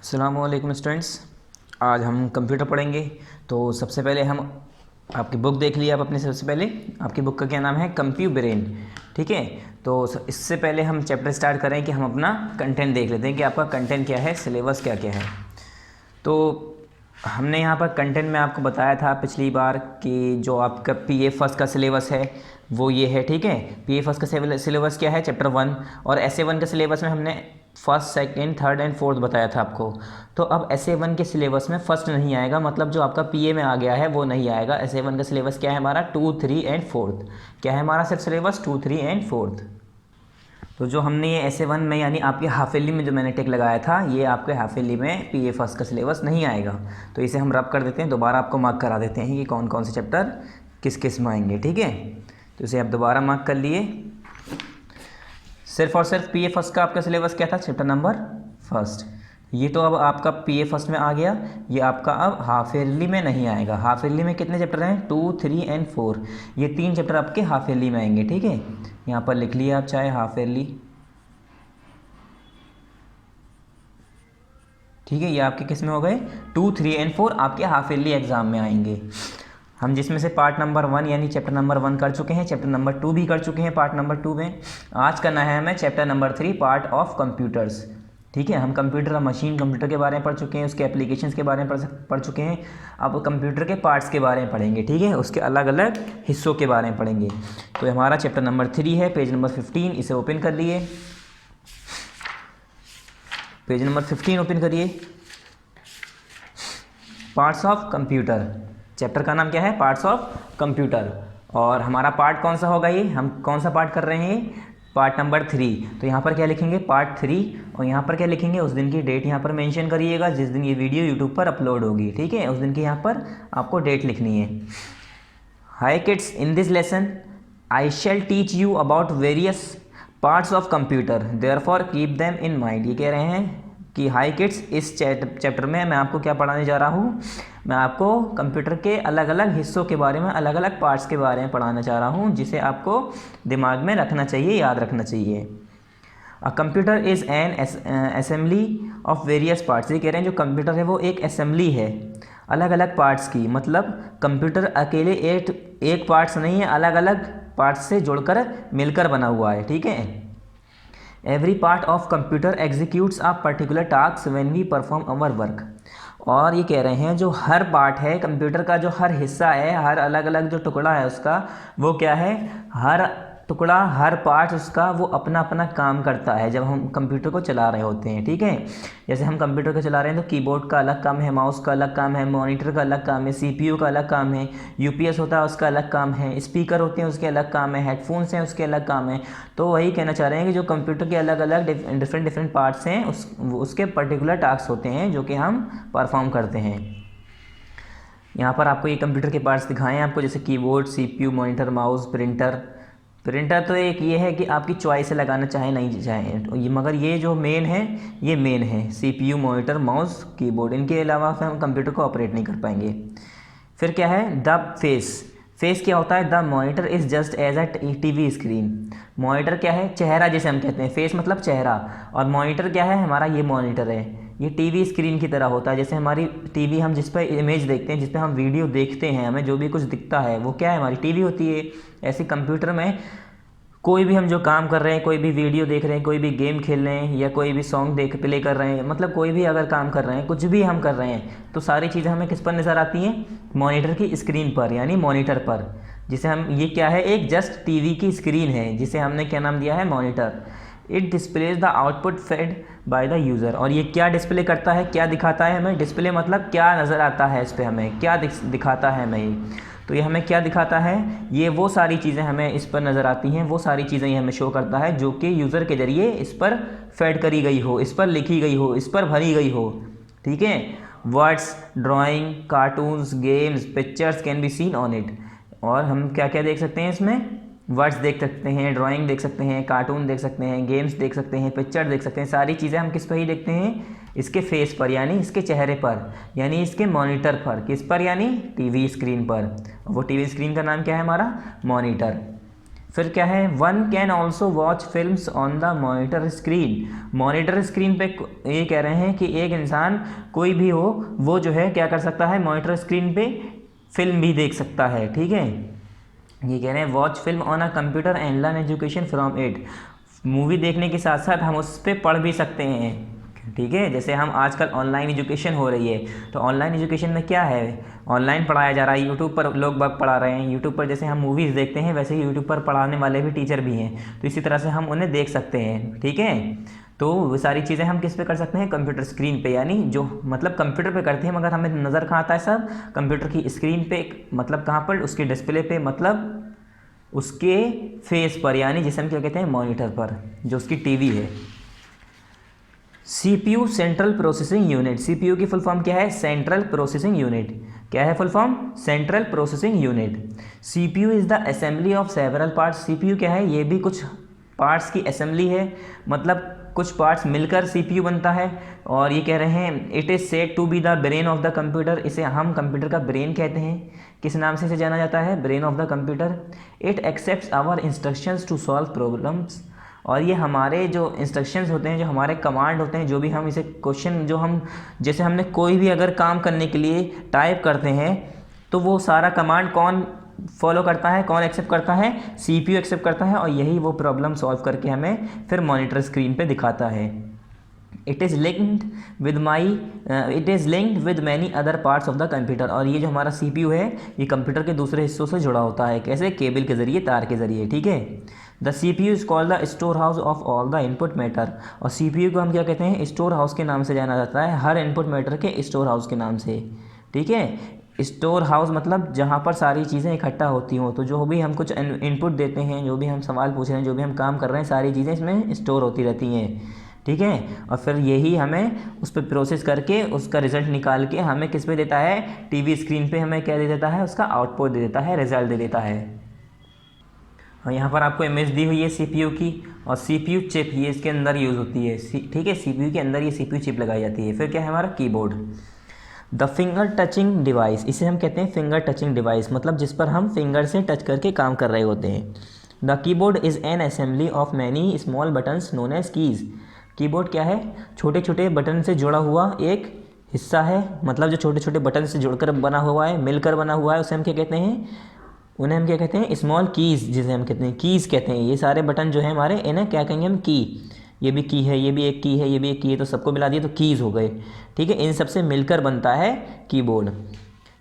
अस्सलामुअलैकुम स्टूडेंट्स। आज हम कंप्यूटर पढ़ेंगे। तो सबसे पहले हम आपकी बुक देख लिया आप अपने। सबसे पहले आपकी बुक का क्या नाम है? कंप्यू ब्रेन। ठीक है। तो इससे पहले हम चैप्टर स्टार्ट करें कि हम अपना कंटेंट देख लेते हैं कि आपका कंटेंट क्या है, सिलेबस क्या क्या है। तो हमने यहाँ पर कंटेंट में आपको बताया था पिछली बार कि जो आपका PA फर्स्ट का सिलेबस है वो ये है। ठीक है। PA फर्स्ट का सिलेबस क्या है? चैप्टर 1। और SA1 के सिलेबस में हमने first, second, third and fourth बताया था आपको। तो अब SA1 के सिलेबस में फर्स्ट नहीं आएगा, मतलब जो आपका PA में आ गया है वो नहीं आएगा। SA1 का सिलेबस क्या है हमारा? 2, 3 एंड 4। क्या है हमारा सिर्फ सिलेबस? 2, 3 एंड 4। तो जो हमने ये SA1 में यानी आपके हाफ ईयरली में जो मैंने टिक लगाया था, ये आपके हाफ ईयरली में PA फर्स्ट का सिलेबस नहीं आएगा। तो इसे हम रब कर देते हैं, दोबारा आपको मार्क करा देते हैं कि कौन कौन से चैप्टर किस किस में आएंगे। ठीक है। तो इसे आप दोबारा मार्क कर लिए। सिर्फ और सिर्फ PA फर्स्ट का आपका सिलेबस क्या था? Chapter number first. ये तो अब आपका PA फर्स्ट में आ गया। ये आपका अब हाफ ईयरली में नहीं आएगा। हाफ ईयरली में कितने चैप्टर हैं? 2, 3 एंड 4। ये 3 चैप्टर आपके हाफ ईयरली में आएंगे। ठीक है। यहाँ पर लिख लिए आप चाहे हाफ ईयरली। ठीक है। ये आपके किस में हो गए? 2, 3 एंड 4 आपके हाफ ईयरली एग्जाम में आएंगे। हम जिसमें से पार्ट नंबर 1 यानी चैप्टर नंबर 1 कर चुके हैं, चैप्टर नंबर 2 भी कर चुके हैं पार्ट नंबर 2 में। आज करना है हमें chapter number 3, part of computers. ठीक है। हम कंप्यूटर, मशीन कंप्यूटर के बारे में पढ़ चुके हैं, उसके एप्लीकेशंस के बारे में पढ़ चुके हैं। अब कंप्यूटर के पार्ट्स के बारे में पढ़ेंगे। ठीक है। उसके अलग अलग हिस्सों के बारे में पढ़ेंगे। तो हमारा चैप्टर नंबर 3 है, पेज नंबर 15। इसे ओपन कर लिए। पेज नंबर 15 ओपन करिए। Parts of computer. चैप्टर का नाम क्या है? Parts of computer. और हमारा पार्ट कौन सा होगा? ये हम कौन सा पार्ट कर रहे हैं? Part number 3। तो यहाँ पर क्या लिखेंगे? पार्ट 3। और यहाँ पर क्या लिखेंगे? उस दिन की डेट यहाँ पर मेंशन करिएगा जिस दिन ये वीडियो यूट्यूब पर अपलोड होगी। ठीक है। उस दिन की यहाँ पर आपको डेट लिखनी है। Hi kids, in this lesson I shall teach you about various parts of computer, therefore keep them in mind. ये कह रहे हैं कि हाय किड्स, इस चैप्टर में मैं आपको क्या पढ़ाने जा रहा हूँ? मैं आपको कंप्यूटर के अलग अलग हिस्सों के बारे में, अलग अलग पार्ट्स के बारे में पढ़ाना चाह रहा हूँ, जिसे आपको दिमाग में रखना चाहिए, याद रखना चाहिए। A computer is an assembly of various parts. ये कह रहे हैं जो कंप्यूटर है वो एक असेंबली है अलग अलग पार्ट्स की। मतलब कंप्यूटर अकेले एक पार्ट्स नहीं है, अलग अलग पार्ट्स से जुड़कर मिलकर बना हुआ है। ठीक है। Every part of computer executes a particular task when we perform our work. और ये कह रहे हैं जो हर पार्ट है कंप्यूटर का, जो हर हिस्सा है, हर अलग अलग जो टुकड़ा है उसका, वो क्या है? हर टुकड़ा, हर पार्ट उसका वो अपना अपना काम करता है जब हम कंप्यूटर को चला रहे होते हैं। ठीक है। जैसे हम कंप्यूटर को चला रहे हैं तो कीबोर्ड का अलग काम है, माउस का अलग काम है, मॉनिटर का अलग काम है, CPU का अलग काम है, UPS होता है उसका अलग काम है, स्पीकर होते हैं उसके अलग काम है, हेडफोन्स हैं उसके अलग काम है। तो वही कहना चाह रहे हैं कि जो कंप्यूटर के अलग अलग डिफरेंट पार्ट्स हैं उसके पर्टिकुलर टास्क होते हैं जो कि हम परफॉर्म करते हैं। यहाँ पर आपको ये कंप्यूटर के पार्ट्स दिखाएं हैं आपको, जैसे keyboard, CPU, monitor, mouse, printer. Printer तो एक ये है कि आपकी चॉइस से लगाना चाहे नहीं चाहे तो ये, मगर ये जो मेन है ये मेन है। CPU, मॉनिटर, माउस, कीबोर्ड, इनके अलावा फिर हम कंप्यूटर को ऑपरेट नहीं कर पाएंगे। फिर क्या है? The face. फेस क्या होता है? The monitor is just as a TV screen. Monitor क्या है? चेहरा जिसे हम कहते हैं। फेस मतलब चेहरा। और मॉनिटर क्या है? हमारा ये मॉनिटर है, ये TV स्क्रीन की तरह होता है। जैसे हमारी TV, हम जिस पर इमेज देखते हैं, जिस पर हम वीडियो देखते हैं, हमें जो भी कुछ दिखता है वो क्या है? हमारी TV होती है। ऐसे कंप्यूटर में कोई भी हम जो काम कर रहे हैं, कोई भी वीडियो देख रहे हैं, कोई भी गेम खेल रहे हैं, या कोई भी सॉन्ग प्ले कर रहे हैं, मतलब कोई भी अगर काम कर रहे हैं, कुछ भी हम कर रहे हैं, तो सारी चीज़ें हमें किस पर नज़र आती हैं? मॉनिटर की स्क्रीन पर, यानी मॉनिटर पर। जिसे हम, ये क्या है? एक जस्ट TV की स्क्रीन है जिसे हमने क्या नाम दिया है? Monitor. It displays the output fed by the user. और ये क्या डिस्प्ले करता है, क्या दिखाता है हमें? डिस्प्ले मतलब क्या नज़र आता है इस पर हमें, क्या दिखाता है हमें ये। तो ये हमें क्या दिखाता है? ये वो सारी चीज़ें हमें इस पर नज़र आती हैं, वो सारी चीज़ें ये हमें शो करता है जो कि यूज़र के ज़रिए इस पर फेड करी गई हो, इस पर लिखी गई हो, इस पर भरी गई हो। ठीक है। Words, drawing, cartoons, games, pictures can be seen on it. और हम क्या क्या देख सकते हैं इसमें? वर्ड्स देख सकते हैं, ड्राइंग देख सकते हैं, कार्टून देख सकते हैं, गेम्स देख सकते हैं, पिक्चर देख सकते हैं। सारी चीज़ें हम किस पर ही देखते हैं? इसके फेस पर, यानी इसके चेहरे पर, यानी इसके मॉनिटर पर। किस पर? यानी TV स्क्रीन पर। वो TV स्क्रीन का नाम क्या है? हमारा मॉनिटर। फिर क्या है, one can also watch films on the monitor screen. Monitor screen पे ये कह रहे हैं कि एक इंसान कोई भी हो वो जो है क्या कर सकता है, मॉनिटर स्क्रीन पे फिल्म भी देख सकता है। ठीक है, ये कह रहे हैं watch film on a computer and learn education from it. Movie देखने के साथ साथ हम उस पर पढ़ भी सकते हैं। ठीक है, जैसे हम आजकल ऑनलाइन एजुकेशन हो रही है, तो ऑनलाइन एजुकेशन में क्या है, ऑनलाइन पढ़ाया जा रहा है, यूट्यूब पर लोग बाग पढ़ा रहे हैं। यूट्यूब पर जैसे हम मूवीज़ देखते हैं वैसे ही यूट्यूब पर पढ़ाने वाले भी टीचर भी हैं, तो इसी तरह से हम उन्हें देख सकते हैं। ठीक है, तो वो सारी चीज़ें हम किस पे कर सकते हैं, कंप्यूटर स्क्रीन पे, यानी जो मतलब कंप्यूटर पे करते हैं, मगर हमें नज़र कहाँ आता है सब, कंप्यूटर की स्क्रीन पे, मतलब कहाँ पर, उसके डिस्प्ले पे, मतलब उसके फेस पर, यानी जिसे हम क्या कहते हैं, मॉनिटर पर, जो उसकी टीवी है। CPU central processing unit, CPU की फुल फॉर्म क्या है, सेंट्रल प्रोसेसिंग यूनिट। क्या है full form, central processing unit. CPU is the assembly of several parts. CPU क्या है, ये भी कुछ पार्ट्स की असेंबली है, मतलब कुछ पार्ट्स मिलकर CPU बनता है। और ये कह रहे हैं it is said to be the brain of the computer. इसे हम कंप्यूटर का ब्रेन कहते हैं। किस नाम से इसे जाना जाता है, brain of the computer. It accepts our instructions to solve problems. और ये हमारे जो इंस्ट्रक्शंस होते हैं, जो हमारे कमांड होते हैं, जो भी हम इसे क्वेश्चन, जो हम जैसे हमने कोई भी अगर काम करने के लिए टाइप करते हैं, तो वो सारा कमांड कौन फॉलो करता है, कौन एक्सेप्ट करता है, CPU एक्सेप्ट करता है, और यही वो प्रॉब्लम सॉल्व करके हमें फिर मॉनिटर स्क्रीन पे दिखाता है। It is linked with many other parts of the computer. और ये जो हमारा CPU है, ये कंप्यूटर के दूसरे हिस्सों से जुड़ा होता है। कैसे, केबल के ज़रिए, तार के ज़रिए। ठीक है, the CPU is called the storehouse of all the input matter. और CPU को हम क्या कहते हैं, स्टोर हाउस के नाम से जाना जाता है, हर इनपुट मैटर के स्टोर हाउस के नाम से। ठीक है, स्टोर हाउस मतलब जहाँ पर सारी चीज़ें इकट्ठा होती हों, तो जो भी हम कुछ इनपुट देते हैं, जो भी हम सवाल पूछ रहे हैं, जो भी हम काम कर रहे हैं, सारी चीज़ें इसमें स्टोर होती रहती हैं। ठीक है, और फिर यही हमें उस पर प्रोसेस करके उसका रिज़ल्ट निकाल के हमें किस पे देता है, टीवी स्क्रीन पे हमें क्या दे देता है, उसका आउटपुट दे देता है, रिज़ल्ट दे देता है। और यहाँ पर आपको इमेज दी हुई है CPU की, और CPU चिप ये इसके अंदर यूज़ होती है। ठीक है, CPU के अंदर ये CPU चिप लगाई जाती है। फिर क्या है हमारा keyboard, the finger touching device. इसे हम कहते हैं फिंगर टचिंग डिवाइस, मतलब जिस पर हम फिंगर से टच करके काम कर रहे होते हैं। The keyboard is an assembly of many small buttons known as keys. Keyboard क्या है, छोटे छोटे बटन से जुड़ा हुआ एक हिस्सा है, मतलब जो छोटे छोटे बटन से जुड़कर बना हुआ है, मिलकर बना हुआ है, उसे हम क्या कहते हैं, उन्हें हम क्या कहते हैं, स्मॉल कीज़, जिसे हम कहते हैं कीज़ कहते हैं। ये सारे बटन जो है हमारे, इन्हें क्या कहेंगे हम, की। ये भी की है, ये भी एक की है, ये भी एक की है, तो सबको मिला दिए तो कीज़ हो गए। ठीक है, इन सब से मिलकर बनता है keyboard.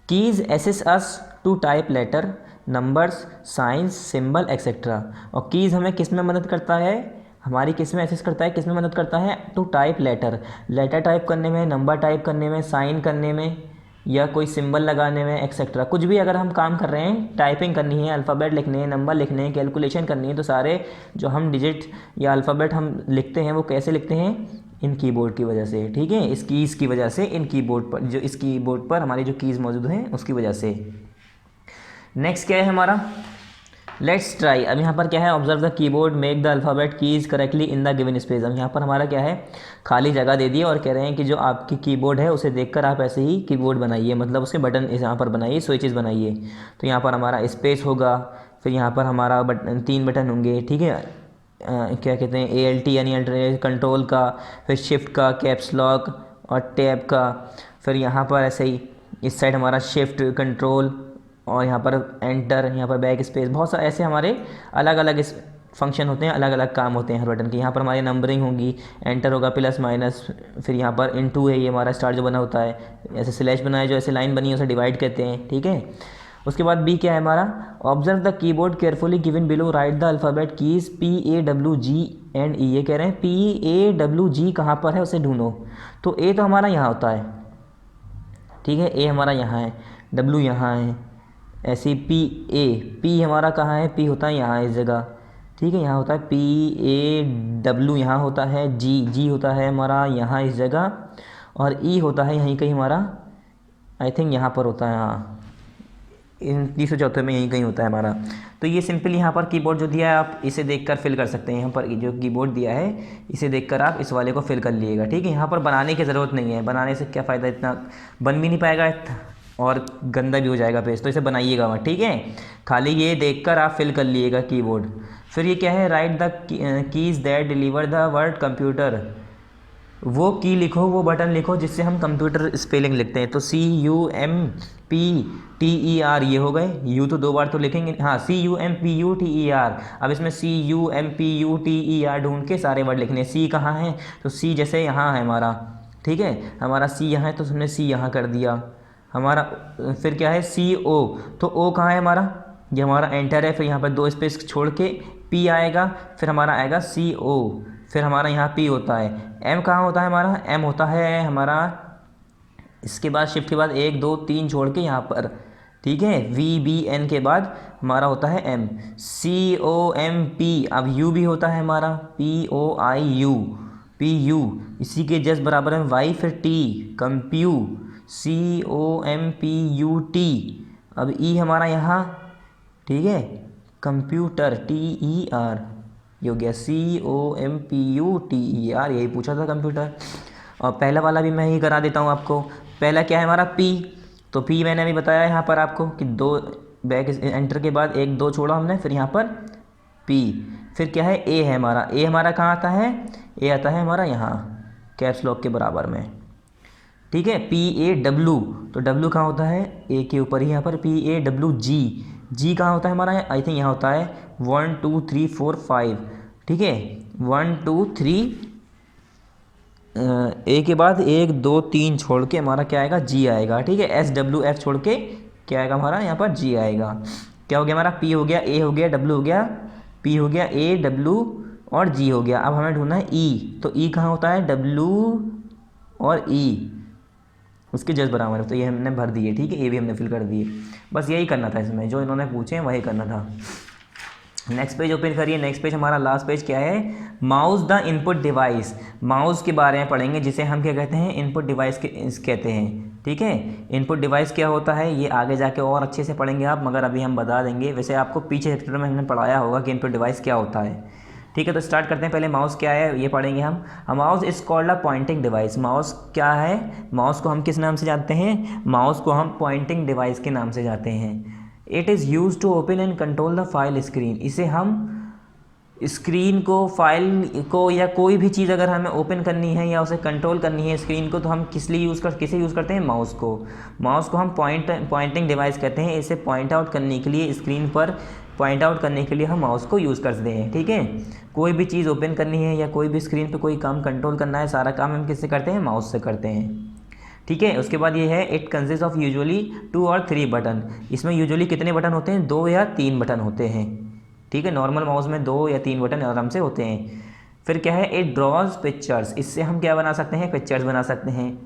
Keys assist us to type letter, numbers, signs, symbol etcetera. और कीज़ हमें किस में मदद करता है, हमारी किस में असिस्ट करता है, किस में मदद करता है, to type letter, letter type करने में, नंबर टाइप करने में, साइन करने में, या कोई सिंबल लगाने में, एक्सेट्रा। कुछ भी अगर हम काम कर रहे हैं, टाइपिंग करनी है, अल्फ़ाबेट लिखने हैं, नंबर लिखने हैं, कैलकुलेशन करनी है, तो सारे जो हम डिजिट या अल्फ़ाबेट हम लिखते हैं, वो कैसे लिखते हैं, इन कीबोर्ड की वजह से। ठीक है, इस कीज़ की वजह से, इन कीबोर्ड पर, जो इस कीबोर्ड पर हमारी जो कीज़ मौजूद हैं उसकी वजह से। नेक्स्ट क्या है हमारा, लेट्स ट्राई। अब यहाँ पर क्या है, observe the keyboard, make the alphabet keys correctly in the given space. अब यहाँ पर हमारा क्या है, खाली जगह दे दी और कह रहे हैं कि जो आपकी कीबोर्ड है उसे देखकर आप ऐसे ही कीबोर्ड बनाइए, मतलब उसके बटन यहाँ पर बनाइए, स्विचेस बनाइए। तो यहाँ पर हमारा स्पेस होगा, फिर यहाँ पर हमारा बटन, 3 बटन होंगे। ठीक है, क्या कहते हैं, ALT यानी कंट्रोल का, फिर शिफ्ट का, कैप्स लॉक और टैब का। फिर यहाँ पर ऐसे ही इस साइड हमारा शिफ्ट, कंट्रोल, और यहाँ पर एंटर, यहाँ पर बैक स्पेस, बहुत सारे ऐसे हमारे अलग अलग इस फंक्शन होते हैं, अलग अलग काम होते हैं हर बटन के। यहाँ पर हमारी नंबरिंग होगी, एंटर होगा, प्लस माइनस, फिर यहाँ पर इनटू है, ये हमारा स्टार जो बना होता है, ऐसे स्लैश बनाए, जो ऐसे लाइन बनी है उसे डिवाइड कहते हैं। ठीक है, उसके बाद बी क्या है हमारा, observe the keyboard carefully given below, right the alphabet keys PAWG and E। ये कह रहे हैं PAWG कहाँ पर है उसे ढूंढो। तो A तो हमारा यहाँ होता है, ठीक है, A हमारा यहाँ है, W यहाँ है, ऐसे P हमारा कहाँ है, P होता है यहाँ इस जगह। ठीक है, यहाँ होता है PAW, यहाँ होता है G होता है हमारा यहाँ इस जगह, और E होता है यहीं कहीं हमारा, आई थिंक यहाँ पर होता है, हाँ इन 304 में यहीं कहीं होता है हमारा। तो ये सिंपल यहाँ पर कीबोर्ड जो दिया है आप इसे देखकर फिल कर सकते हैं। यहाँ पर जो कीबोर्ड दिया है इसे देखकर आप इस वाले को फिल कर लीजिएगा। ठीक है, यहाँ पर बनाने की ज़रूरत नहीं है, बनाने से क्या फ़ायदा, इतना बन भी नहीं पाएगा, और गंदा भी हो जाएगा पेज, तो इसे बनाइएगा मत, ठीक है। खाली ये देखकर आप फिल कर लिएगा कीबोर्ड। फिर ये क्या है, right the keys that deliver the word computer. वो की लिखो, वो बटन लिखो जिससे हम कंप्यूटर स्पेलिंग लिखते हैं। तो CUMPTER ये हो गए, यू तो 2 बार तो लिखेंगे, हाँ CUMPUTER। अब इसमें CUMPUTER ढूंढ के सारे वर्ड लिखने हैं। सी कहाँ है, तो सी जैसे यहाँ है हमारा, ठीक है, हमारा सी यहाँ है तो हमने सी यहाँ कर दिया हमारा। फिर क्या है CO, तो ओ कहाँ है हमारा, ये हमारा एंटर है, फिर यहाँ पर 2 स्पेस छोड़ के P आएगा, फिर हमारा आएगा CO, फिर हमारा यहाँ P होता है। M कहाँ होता है हमारा, M होता है हमारा इसके बाद शिफ्ट के बाद 1 2 3 छोड़ के यहाँ पर, ठीक है। VBN के बाद हमारा होता है M, COMP, अब U भी होता है हमारा, POIU, इसी के जस्ट बराबर है Y, फिर T, कंप्यू, COMPUT। अब E हमारा यहाँ, ठीक है, कंप्यूटर, TER, ये हो गया COMPUTER, यही पूछा था कंप्यूटर। और पहला वाला भी मैं ही करा देता हूँ आपको। पहला क्या है हमारा P, तो P मैंने अभी बताया यहाँ पर आपको कि 2 बैक एंटर के बाद 1 2 छोड़ा हमने, फिर यहाँ पर P। फिर क्या है A है हमारा, A हमारा कहाँ आता है, A आता है हमारा यहाँ कैप्स लॉक के बराबर में, ठीक है। PAW, तो W कहाँ होता है, A के ऊपर ही यहाँ पर PAWG, G कहाँ होता है हमारा, आई थिंक यहाँ होता है 1 2 3 4 5, ठीक है, 1 2 3, A के बाद 1 2 3 छोड़ के हमारा क्या आएगा, G आएगा, ठीक है। SWF छोड़ के क्या आएगा हमारा यहाँ पर G आएगा। क्या हो गया हमारा, P हो गया, A हो गया, W हो गया, P हो गया, A W और G हो गया। अब हमें ढूंढना है E, तो E कहाँ होता है, W और E उसके जस्ट बराबर है, तो ये हमने भर दिए, ठीक है, ये भी हमने फिल कर दिए। बस यही करना था इसमें, जो इन्होंने पूछे हैं वही करना था। नेक्स्ट पेज ओपन करिए। नेक्स्ट पेज हमारा लास्ट पेज क्या है, mouse the input device. Mouse के बारे में पढ़ेंगे, जिसे हम क्या कहते हैं, इनपुट डिवाइस के कहते हैं, ठीक है। इनपुट डिवाइस क्या होता है ये आगे जाके और अच्छे से पढ़ेंगे आप, मगर अभी हम बता देंगे। वैसे आपको पीछे चैप्टर में हमने पढ़ाया होगा कि इनपुट डिवाइस क्या होता है, ठीक है। तो स्टार्ट करते हैं, पहले माउस क्या है ये पढ़ेंगे हम। Mouse is called a pointing device. Mouse क्या है, माउस को हम किस नाम से जानते हैं, माउस को हम पॉइंटिंग डिवाइस के नाम से जानते हैं। It is use to open and control the file screen. इसे हम स्क्रीन को, फाइल को, या कोई भी चीज़ अगर हमें ओपन करनी है या उसे कंट्रोल करनी है स्क्रीन को, तो हम किसे यूज़ करते हैं, माउस को। माउस को हम पॉइंटिंग डिवाइस कहते हैं। इसे पॉइंट आउट करने के लिए, स्क्रीन पर पॉइंट आउट करने के लिए हम माउस को यूज़ करते हैं, ठीक है। कोई भी चीज़ ओपन करनी है या कोई भी स्क्रीन पर कोई काम कंट्रोल करना है, सारा काम हम किससे करते हैं, माउस से करते हैं, ठीक है। उसके बाद ये है, इट कंसिस्ट ऑफ यूजुअली 2 और 3 बटन। इसमें यूजुअली कितने बटन होते हैं, 2 या 3 बटन होते हैं, ठीक है। नॉर्मल माउस में 2 या 3 बटन आराम से होते हैं। फिर क्या है, इट ड्रॉज पिक्चर्स। इससे हम क्या बना सकते हैं, पिक्चर्स बना सकते हैं।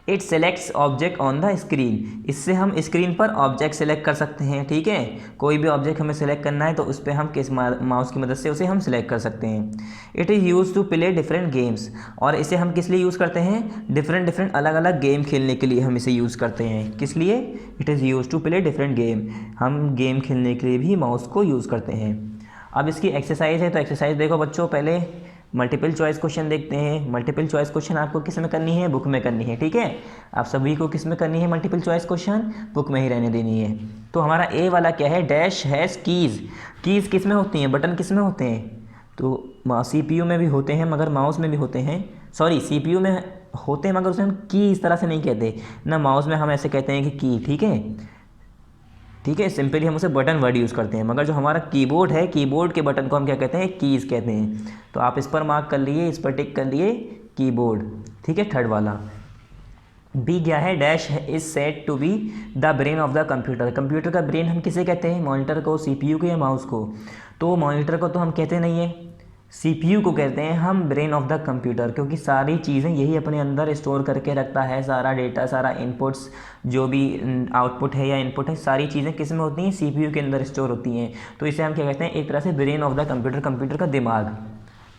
It selects object on the screen. इससे हम स्क्रीन पर ऑब्जेक्ट सेलेक्ट कर सकते हैं, ठीक है। कोई भी ऑब्जेक्ट हमें सेलेक्ट करना है तो उस पर हम किस माउस की मदद से उसे हम सेलेक्ट कर सकते हैं। It is use to play different games. और इसे हम किस लिए यूज़ करते हैं, डिफरेंट अलग अलग गेम खेलने के लिए हम इसे यूज़ करते हैं। किस लिए, it is use to play different game. हम गेम खेलने के लिए भी माउस को यूज़ करते हैं। अब इसकी एक्सरसाइज है, तो एक्सरसाइज देखो बच्चों, पहले मल्टीपल चॉइस क्वेश्चन देखते हैं। मल्टीपल चॉइस क्वेश्चन आपको किस में करनी है, बुक में करनी है, ठीक है। आप सभी को किस में करनी है मल्टीपल चॉइस क्वेश्चन, बुक में ही रहने देनी है। तो हमारा ए वाला क्या है, डैश हैश कीज़। कीज़ किस में होती हैं, बटन किस में होते हैं, तो CPU में भी होते हैं मगर माउस में भी होते हैं। सॉरी, CPU में होते हैं मगर उसे हम की इस तरह से नहीं कहते ना, माउस में हम ऐसे कहते हैं कि की, ठीक है, ठीक है। सिंपली हम उसे बटन वर्ड यूज़ करते हैं, मगर जो हमारा कीबोर्ड है, कीबोर्ड के बटन को हम क्या कहते हैं, कीज़ कहते हैं। तो आप इस पर मार्क कर लिए, इस पर टिक कर लिए, कीबोर्ड, ठीक है। थर्ड वाला बी क्या है, dash is set to be the brain of the computer. Computer का ब्रेन हम किसे कहते हैं, मॉनिटर को, CPU को या माउस को। तो मॉनिटर को तो हम कहते नहीं है, CPU को कहते हैं हम ब्रेन ऑफ द कंप्यूटर, क्योंकि सारी चीज़ें यही अपने अंदर स्टोर करके रखता है। सारा डेटा, सारा इनपुट्स, जो भी आउटपुट है या इनपुट है, सारी चीज़ें किस में होती हैं, CPU के अंदर स्टोर होती हैं। तो इसे हम क्या कहते हैं, एक तरह से brain of the computer, computer का दिमाग,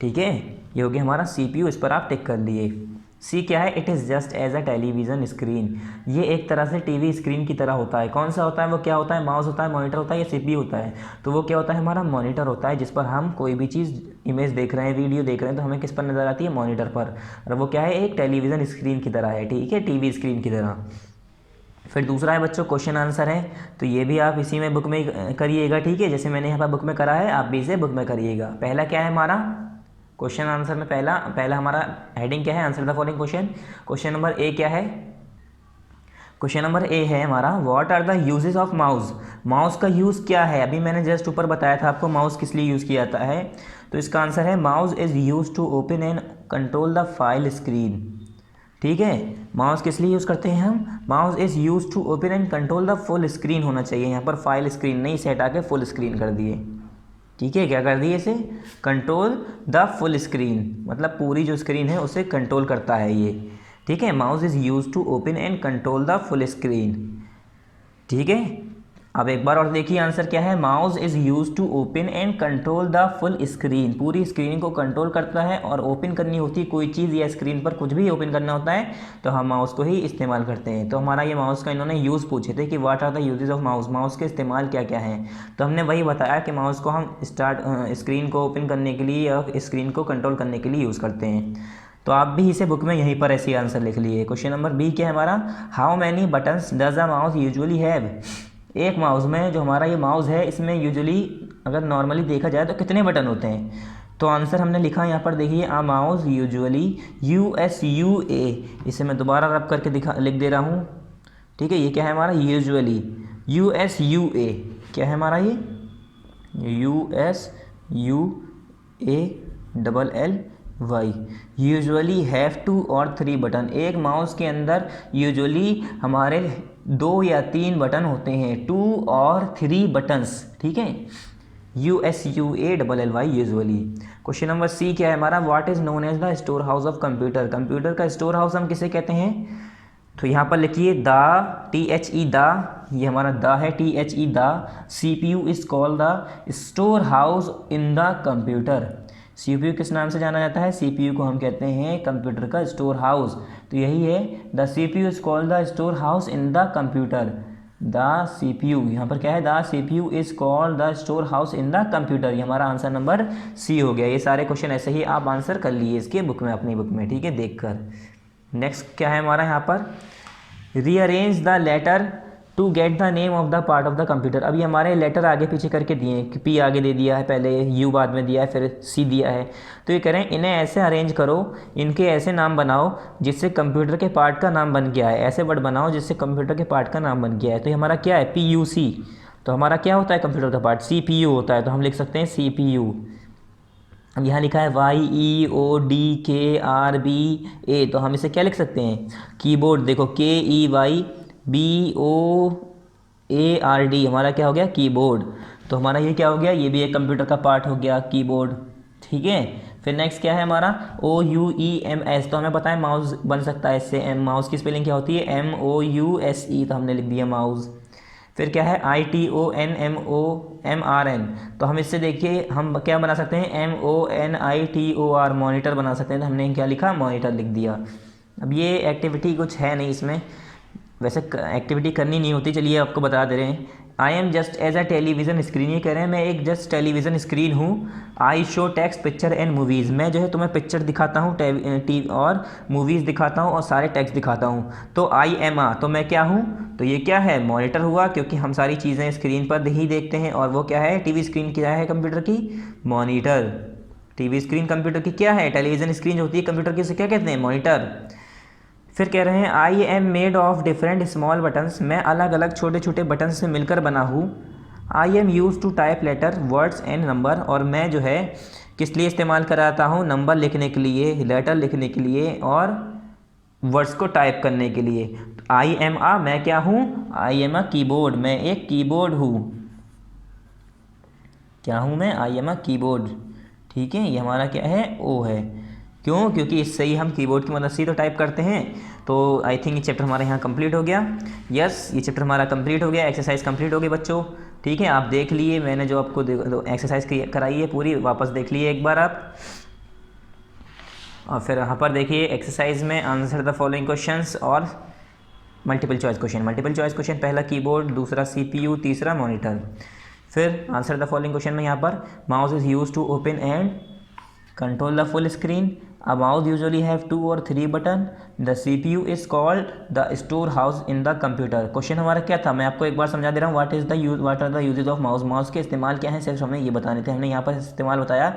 ठीक है। ये हो गया हमारा CPU, इस पर आप टिक कर लिए। सी क्या है, it is just as a television screen. ये एक तरह से टीवी स्क्रीन की तरह होता है। कौन सा होता है, वो क्या होता है, माउस होता है, मॉनिटर होता है या CPU होता है। तो वो क्या होता है, हमारा मॉनिटर होता है, जिस पर हम कोई भी चीज़, इमेज देख रहे हैं, वीडियो देख रहे हैं, तो हमें किस पर नज़र आती है, मॉनिटर पर। और वो क्या है, एक टेलीविज़न स्क्रीन की तरह है, ठीक है, TV स्क्रीन की तरह। फिर दूसरा है बच्चों क्वेश्चन आंसर है, तो ये भी आप इसी में बुक में करिएगा, ठीक है, जैसे मैंने यहाँ पर बुक में करा है आप भी इसे बुक में करिएगा। पहला क्या है हमारा क्वेश्चन आंसर में, पहला हमारा हेडिंग क्या है, answer the following question. Question number A क्या है, क्वेश्चन नंबर ए है हमारा what are the uses of mouse. Mouse का यूज़ क्या है, अभी मैंने जस्ट ऊपर बताया था आपको माउस किस लिए यूज़ किया जाता है, तो इसका आंसर है mouse is use to open and control the file screen. ठीक है, माउस किस लिए यूज़ करते हैं हम, mouse is use to open and control the full screen होना चाहिए, यहाँ पर फाइल स्क्रीन नहीं, इसे हटा के फुल स्क्रीन कर दिए। ठीक है, क्या कर दिए इसे, कंट्रोल द फुल स्क्रीन, मतलब पूरी जो स्क्रीन है उसे कंट्रोल करता है ये। ठीक है, mouse is use to open and control the full screen. ठीक है, अब एक बार और देखिए आंसर क्या है, mouse is use to open and control the full screen, पूरी स्क्रीन को कंट्रोल करता है, और ओपन करनी होती है कोई चीज़ या स्क्रीन पर कुछ भी ओपन करना होता है तो हम माउस को ही इस्तेमाल करते हैं। तो हमारा ये माउस का इन्होंने यूज़ पूछे थे कि what are the uses of mouse, mouse के इस्तेमाल क्या क्या हैं, तो हमने वही बताया कि माउस को हम स्क्रीन को ओपन करने के लिए या स्क्रीन को कंट्रोल करने के लिए यूज़ करते हैं। तो आप भी इसे बुक में यहीं पर ऐसे आंसर लिख लिए। क्वेश्चन नंबर बी क्या है हमारा, how many buttons does a mouse usually have. एक माउस में, जो हमारा ये माउस है इसमें यूजुअली अगर नॉर्मली देखा जाए तो कितने बटन होते हैं, तो आंसर हमने लिखा यहाँ पर देखिए, आ माउस यूजुअली USUA, इसे मैं दोबारा रब करके लिख दे रहा हूँ। ठीक है, ये क्या है हमारा यूजुअली USUA, क्या है हमारा ये USUALLY, यूजुअली हैव 2 और 3 बटन। एक माउस के अंदर यूजुअली हमारे 2 या 3 बटन होते हैं, 2 और 3 बटन्स। ठीक है, USUALLY usually. Question number C क्या है हमारा, what is known as the storehouse of computer. Computer का स्टोर हाउस हम किसे कहते हैं, तो यहाँ पर लिखिए द THE द, ये हमारा द है THE the, CPU is called the store house in the computer. CPU किस नाम से जाना जाता है, CPU को हम कहते हैं कंप्यूटर का स्टोर हाउस, तो यही है the CPU is called the store house in the computer. The CPU, यहाँ पर क्या है, the CPU is called the store house in the computer, ये हमारा आंसर नंबर सी हो गया। ये सारे क्वेश्चन ऐसे ही आप आंसर कर लिए इसके बुक में, अपनी बुक में, ठीक है, देखकर। नेक्स्ट क्या है हमारा यहाँ पर, rearrange the letter to get the name of the part of the computer. अभी हमारे लेटर आगे पीछे करके दिए हैं कि P आगे दे दिया है, पहले U बाद में दिया है, फिर C दिया है, तो ये कह रहे हैं इन्हें ऐसे अरेंज करो, इनके ऐसे नाम बनाओ जिससे कंप्यूटर के पार्ट का नाम बन गया है, ऐसे वर्ड बनाओ जिससे कंप्यूटर के पार्ट का नाम बन गया है। तो ये हमारा क्या है, PUC, तो हमारा क्या होता है कंप्यूटर का पार्ट, CPU होता है, तो हम लिख सकते हैं CPU। अब यहाँ लिखा है YEODKRBA, तो हम इसे क्या लिख सकते हैं, कीबोर्ड। देखो KEYBOARD, हमारा क्या हो गया, कीबोर्ड। तो हमारा ये क्या हो गया, ये भी एक कंप्यूटर का पार्ट हो गया, कीबोर्ड। ठीक है, फिर नेक्स्ट क्या है हमारा OUEMS, तो हमें पता है माउस बन सकता है इससे, माउस की स्पेलिंग क्या होती है, MOUSE, तो हमने लिख दिया माउस। फिर क्या है ITONMOMRN, तो हम इससे देखिए हम क्या बना सकते हैं, MONITOR, मॉनिटर बना सकते हैं, तो हमने क्या लिखा, मॉनिटर लिख दिया। अब ये एक्टिविटी कुछ है नहीं इसमें, वैसे एक्टिविटी करनी नहीं होती, चलिए आपको बता दे रहे हैं। I am just as a television screen, ये कह रहे हैं मैं एक जस्ट टेलीविज़न स्क्रीन हूँ। I show text picture and movies, मैं जो है तुम्हें पिक्चर दिखाता हूँ और मूवीज़ दिखाता हूँ और सारे टेक्स्ट दिखाता हूँ। तो आई एम आ, तो मैं क्या हूँ, तो ये क्या है, मॉनिटर हुआ, क्योंकि हम सारी चीज़ें स्क्रीन पर ही देखते हैं, और वो क्या है, टीवी स्क्रीन क्या है कंप्यूटर की, मॉनिटर। टीवी स्क्रीन कंप्यूटर की क्या है, टेलीविज़न स्क्रीन जो होती है कंप्यूटर की, उसे क्या कहते हैं, मॉनिटर। फिर कह रहे हैं I M made of different small buttons, मैं अलग अलग छोटे छोटे बटन से मिलकर बना हूँ। I am use to type letter words and number, और मैं जो है किस लिए इस्तेमाल कराता हूँ, नंबर लिखने के लिए, लेटर लिखने के लिए, और वर्ड्स को टाइप करने के लिए। आई एम आ, मैं क्या हूँ, आई एम अ कीबोर्ड, मैं एक कीबोर्ड हूँ। क्या हूँ मैं, आई एम अ कीबोर्ड। ठीक है, ये हमारा क्या है, ओ है, क्यों, क्योंकि इससे ही हम कीबोर्ड की मदद से तो टाइप करते हैं। तो आई थिंक ये चैप्टर हमारा यहाँ कंप्लीट हो गया। यस, ये चैप्टर हमारा कंप्लीट हो गया, एक्सरसाइज कंप्लीट हो गई बच्चों। ठीक है, आप देख लिए, मैंने जो आपको एक्सरसाइज कराई है पूरी, वापस देख लिए एक बार आप। और फिर यहाँ पर देखिए एक्सरसाइज में आंसर द फॉलोइंग क्वेश्चंस और multiple choice question. Multiple choice question, पहला कीबोर्ड, दूसरा CPU, तीसरा मॉनिटर। फिर आंसर द फॉलोइंग क्वेश्चन में यहाँ पर mouse is use to open and control the full screen, A mouse usually have 2 or 3 button. The CPU is called the storehouse in the computer. Question हमारा क्या था, मैं आपको एक बार समझा दे रहा हूँ. What are the uses of mouse. Mouse के इस्तेमाल क्या है सिर्फ हमें ये बताने थे. हमने यहाँ पर इस्तेमाल बताया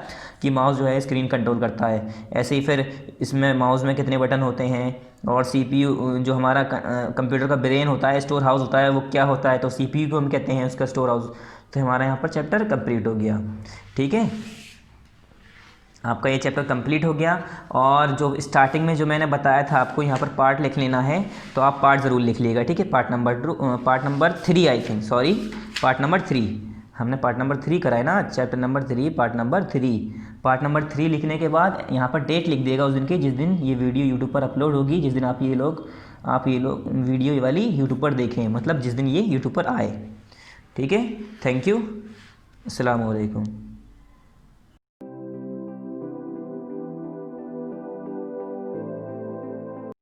कि माउस जो है स्क्रीन कंट्रोल करता है. ऐसे ही फिर इसमें माउस में कितने बटन होते हैं, और CPU जो हमारा कंप्यूटर का ब्रेन होता है, स्टोर हाउस होता है, वो क्या होता है. तो CPU को हम कहते हैं उसका स्टोर हाउस. तो हमारा यहाँ पर चैप्टर कंप्लीट हो गया. ठीक है, आपका ये चैप्टर कंप्लीट हो गया. और जो स्टार्टिंग में जो मैंने बताया था आपको यहाँ पर पार्ट लिख लेना है, तो आप पार्ट ज़रूर लिख लीजिएगा. ठीक है, part number 3 I think, sorry part number 3. हमने पार्ट नंबर 3 कराए ना, chapter number 3 part number 3. Part number 3 लिखने के बाद यहाँ पर डेट लिख देगा उस दिन की जिस दिन ये वीडियो यूट्यूब पर अपलोड होगी, जिस दिन आप ये लोग वीडियो वाली यूट्यूब पर देखें, मतलब जिस दिन ये यूट्यूब पर आए. ठीक है, थैंक यू, अस्सलाम वालेकुम.